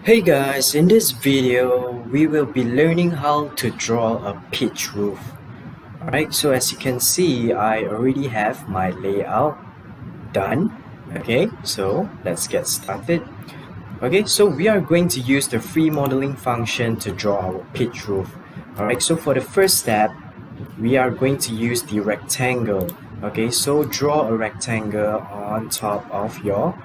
Hey guys, in this video we will be learning how to draw a pitch roof. Alright, so as you can see, I already have my layout done. Okay, so let's get started. Okay, so we are going to use the free modeling function to draw our pitch roof. Alright, so for the first step, we are going to use the rectangle. Okay, so draw a rectangle on top of your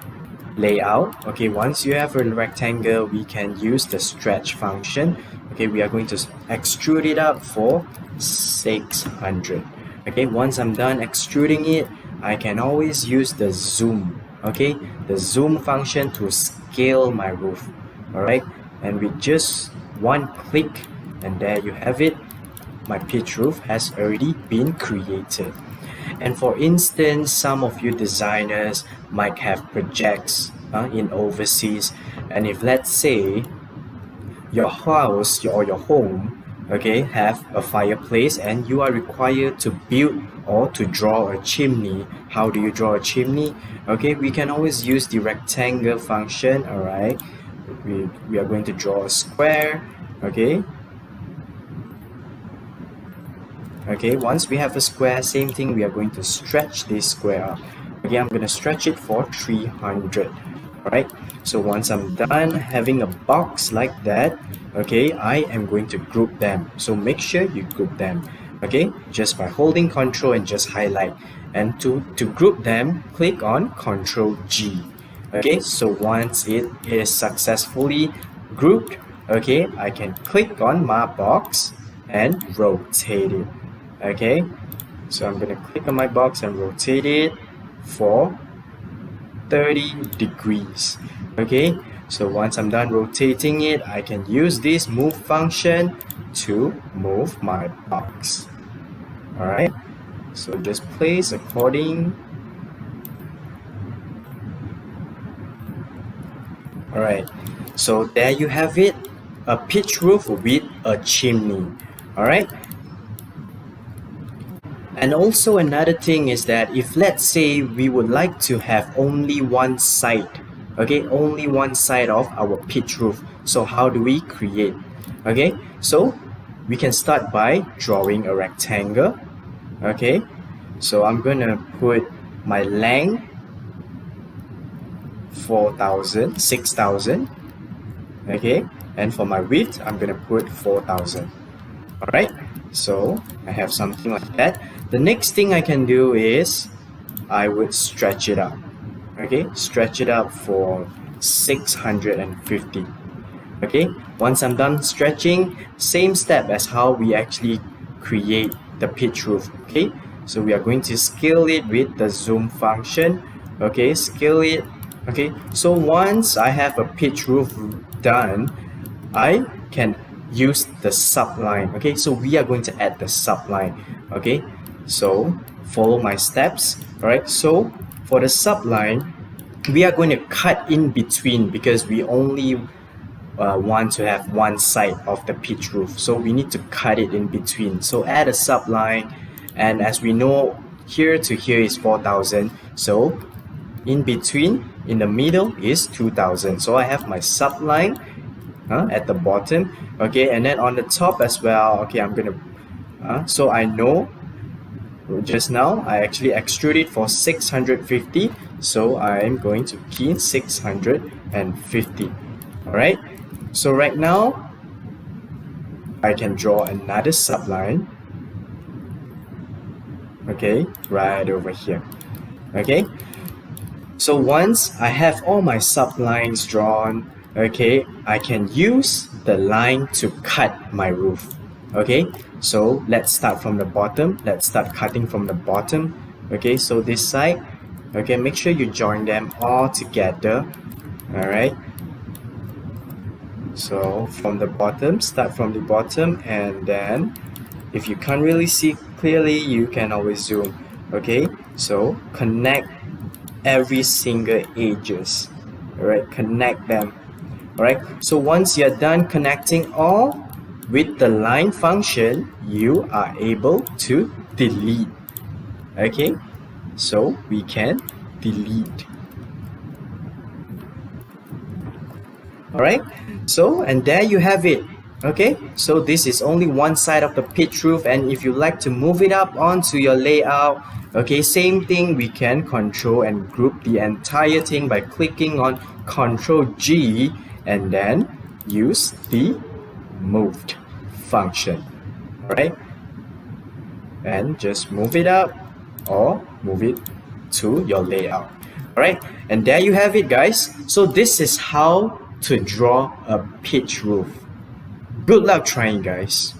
layout. Okay, once you have a rectangle, we can use the stretch function. Okay, we are going to extrude it up for 600. Okay, once I'm done extruding it, I can always use the zoom. Okay, the zoom function to scale my roof. All right, and with just one click, and there you have it, my pitch roof has already been created. And for instance, some of you designers might have projects in overseas, and if let's say your house or your home, okay, have a fireplace and you are required to build or to draw a chimney. How do you draw a chimney? Okay, we can always use the rectangle function. All right, we are going to draw a square. Okay, once we have a square, same thing, we are going to stretch this square up. Okay, I'm going to stretch it for 300. Alright, so once I'm done having a box like that, okay, I am going to group them. So make sure you group them, okay, just by holding Ctrl and just highlight. And to group them, click on Ctrl G. Okay, so once it is successfully grouped, okay, I can click on my box and rotate it. Okay, so I'm going to click on my box and rotate it for 30 degrees. Okay, so once I'm done rotating it, I can use this move function to move my box. Alright, so just place according. Alright, so there you have it, a pitch roof with a chimney. Alright, and also another thing is that if let's say we would like to have only one side, okay, only one side of our pitch roof, so how do we create? Okay, so we can start by drawing a rectangle. Okay, so I'm gonna put my length 6,000. Okay, and for my width I'm gonna put 4,000. Alright, so I have something like that. The next thing I can do is I would stretch it up. Okay, stretch it up for 650. Okay, once I'm done stretching, same step as how we actually create the pitch roof. Okay, so we are going to scale it with the zoom function. Okay, scale it. Okay, so once I have a pitch roof done, I can use the subline. Okay, so we are going to add the subline. Okay, so follow my steps. All right, so for the subline, we are going to cut in between because we only want to have one side of the pitch roof, so we need to cut it in between. So add a subline, and as we know, here to here is 4,000, so in between, in the middle is 2,000. So I have my subline at the bottom. Okay, and then on the top as well. Okay, I'm gonna so I know just now I actually extruded for 650, so I'm going to key in 650. All right, so right now I can draw another subline. Okay, right over here. Okay, so once I have all my sublines drawn, okay, I can use the line to cut my roof. Okay, so let's start from the bottom. Let's start cutting from the bottom. Okay, so this side, okay, make sure you join them all together. All right, so from the bottom, start from the bottom, and then if you can't really see clearly, you can always zoom. Okay, so connect every single edges. All right, connect them. All right, so once you're done connecting all with the line function, you are able to delete. Okay, so we can delete. All right, so and there you have it. Okay, so this is only one side of the pitch roof, and if you like to move it up onto your layout, okay, same thing, we can control and group the entire thing by clicking on Control G and then use the moved function. All right, and just move it up or move it to your layout. All right, and there you have it, guys. So this is how to draw a pitch roof. Good luck trying, guys.